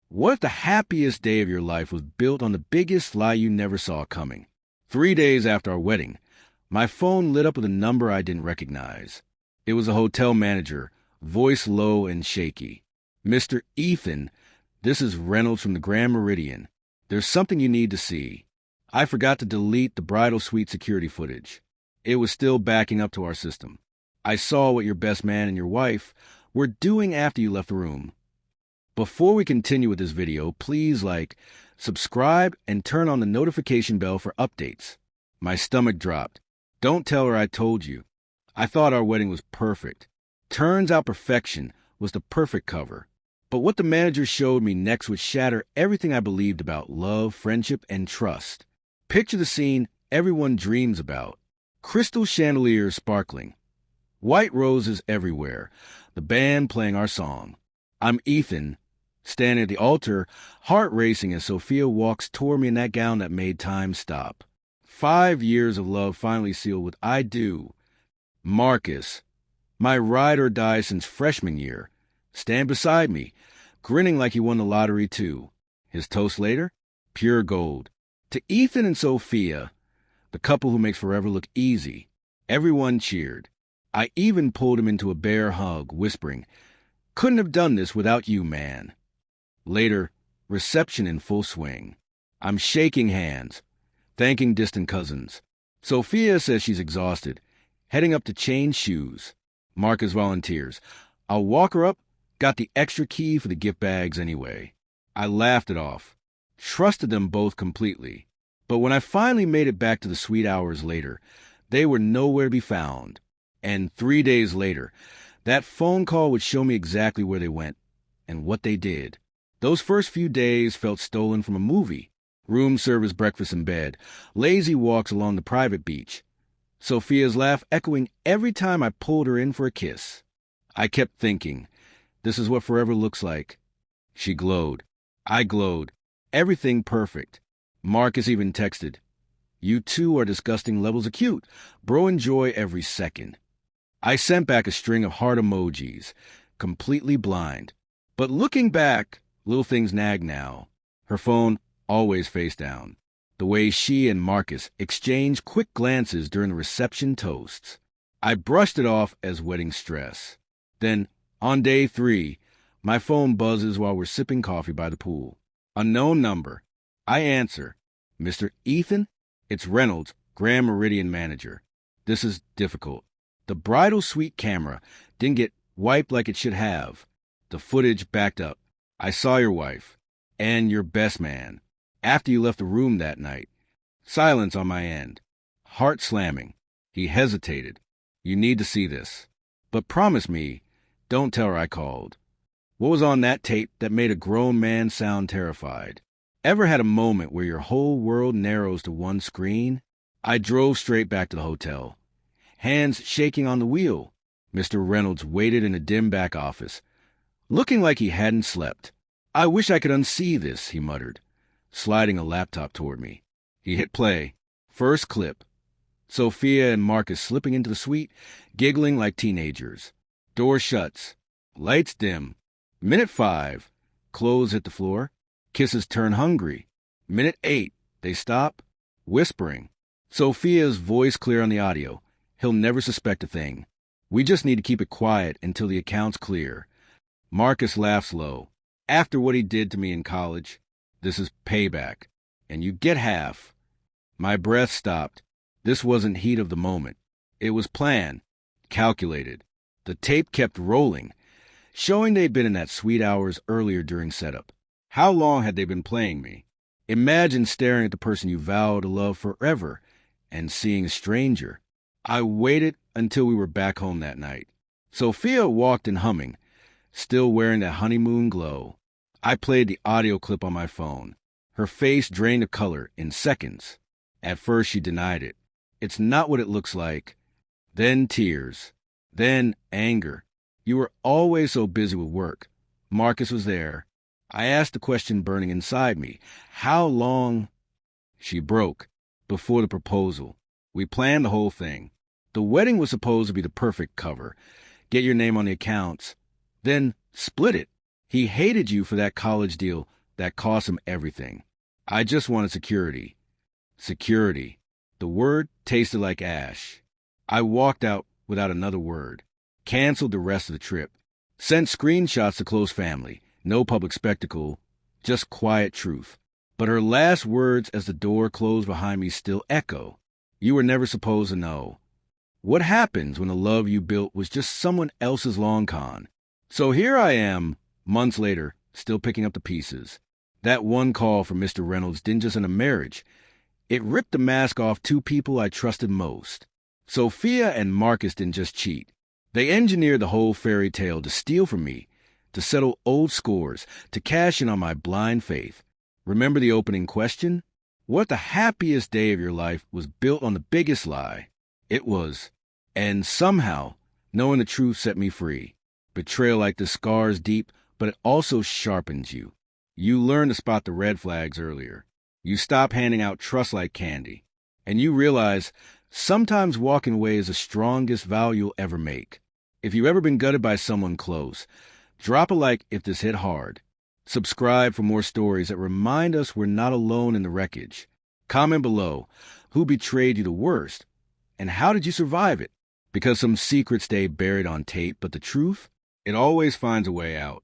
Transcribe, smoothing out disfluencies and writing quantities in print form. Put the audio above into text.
What if the happiest day of your life was built on the biggest lie you never saw coming? 3 days after our wedding, my phone lit up with a number I didn't recognize. It was a hotel manager, voice low and shaky. "Mr. Ethan, this is Reynolds from the Grand Meridian. There's something you need to see." I forgot to delete the bridal suite security footage. It was still backing up to our system. "I saw what your best man and your wife were doing after you left the room." Before we continue with this video, please subscribe, and turn on the notification bell for updates. My stomach dropped. Don't tell her I told you. I thought our wedding was perfect. Turns out perfection was the perfect cover. But what the manager showed me next would shatter everything I believed about love, friendship, and trust. Picture the scene everyone dreams about. Crystal chandeliers sparkling. White roses everywhere. The band playing our song. I'm Ethan, standing at the altar, heart racing as Sophia walks toward me in that gown that made time stop. 5 years of love finally sealed with "I do." Marcus, my ride or die since freshman year, stand beside me, grinning like he won the lottery too. His toast later? Pure gold. To Ethan and Sophia, the couple who makes forever look easy. Everyone cheered. I even pulled him into a bear hug, whispering, "Couldn't have done this without you, man." Later, reception in full swing. I'm shaking hands, thanking distant cousins. Sophia says she's exhausted, heading up to change shoes. Marcus volunteers. "I'll walk her up. Got the extra key for the gift bags anyway." I laughed it off, trusted them both completely. But when I finally made it back to the suite hours later, they were nowhere to be found. And 3 days later, that phone call would show me exactly where they went and what they did. Those first few days felt stolen from a movie. Room service breakfast in bed, lazy walks along the private beach. Sophia's laugh echoing every time I pulled her in for a kiss. I kept thinking, this is what forever looks like. She glowed. I glowed. Everything perfect. Marcus even texted, "You two are disgusting levels of cute. Bro, enjoy every second." I sent back a string of heart emojis, completely blind. But looking back, little things nag now. Her phone always face down. The way she and Marcus exchanged quick glances during the reception toasts. I brushed it off as wedding stress. Then, on day 3, my phone buzzes while we're sipping coffee by the pool. Unknown number. I answer, "Mr. Ethan? It's Reynolds, Grand Meridian manager. This is difficult. The bridal suite camera didn't get wiped like it should have. The footage backed up. I saw your wife and your best man after you left the room that night." Silence on my end. Heart slamming. He hesitated. "You need to see this. But promise me, don't tell her I called." What was on that tape that made a grown man sound terrified? Ever had a moment where your whole world narrows to one screen? I drove straight back to the hotel, hands shaking on the wheel. Mr. Reynolds waited in a dim back office, looking like he hadn't slept. "I wish I could unsee this," he muttered, sliding a laptop toward me. He hit play. First clip. Sophia and Marcus slipping into the suite, giggling like teenagers. Door shuts. Lights dim. Minute 5. Clothes hit the floor. Kisses turn hungry. Minute 8. They stop, whispering. Sophia's voice clear on the audio. "He'll never suspect a thing. We just need to keep it quiet until the account's clear." Marcus laughs low. "After what he did to me in college, this is payback. And you get half." My breath stopped. This wasn't heat of the moment. It was planned, calculated. The tape kept rolling, showing they'd been in that suite hours earlier during setup. How long had they been playing me? Imagine staring at the person you vow to love forever and seeing a stranger. I waited until we were back home that night. Sophia walked in humming, still wearing that honeymoon glow. I played the audio clip on my phone. Her face drained of color in seconds. At first she denied it. "It's not what it looks like." Then tears. Then anger. "You were always so busy with work." Marcus was there. I asked the question burning inside me. "How long?" She broke. "Before the proposal. We planned the whole thing. The wedding was supposed to be the perfect cover. Get your name on the accounts. Then split it. He hated you for that college deal that cost him everything. I just wanted security. Security. The word tasted like ash. I walked out without another word. Canceled the rest of the trip. Sent screenshots to close family. No public spectacle. Just quiet truth. But her last words as the door closed behind me still echo. You were never supposed to know. What happens when the love you built was just someone else's long con? So here I am, months later, still picking up the pieces. That one call from Mr. Reynolds didn't just end a marriage. It ripped the mask off two people I trusted most. Sophia and Marcus didn't just cheat. They engineered the whole fairy tale to steal from me, to settle old scores, to cash in on my blind faith. Remember the opening question? What the happiest day of your life was built on the biggest lie? It was. And somehow, knowing the truth set me free. Betrayal like this scars deep, but it also sharpens you. You learn to spot the red flags earlier. You stop handing out trust like candy. And you realize sometimes walking away is the strongest vow you'll ever make. If you've ever been gutted by someone close, drop a like if this hit hard. Subscribe for more stories that remind us we're not alone in the wreckage. Comment below who betrayed you the worst and how did you survive it? Because some secrets stay buried on tape, but the truth, it always finds a way out.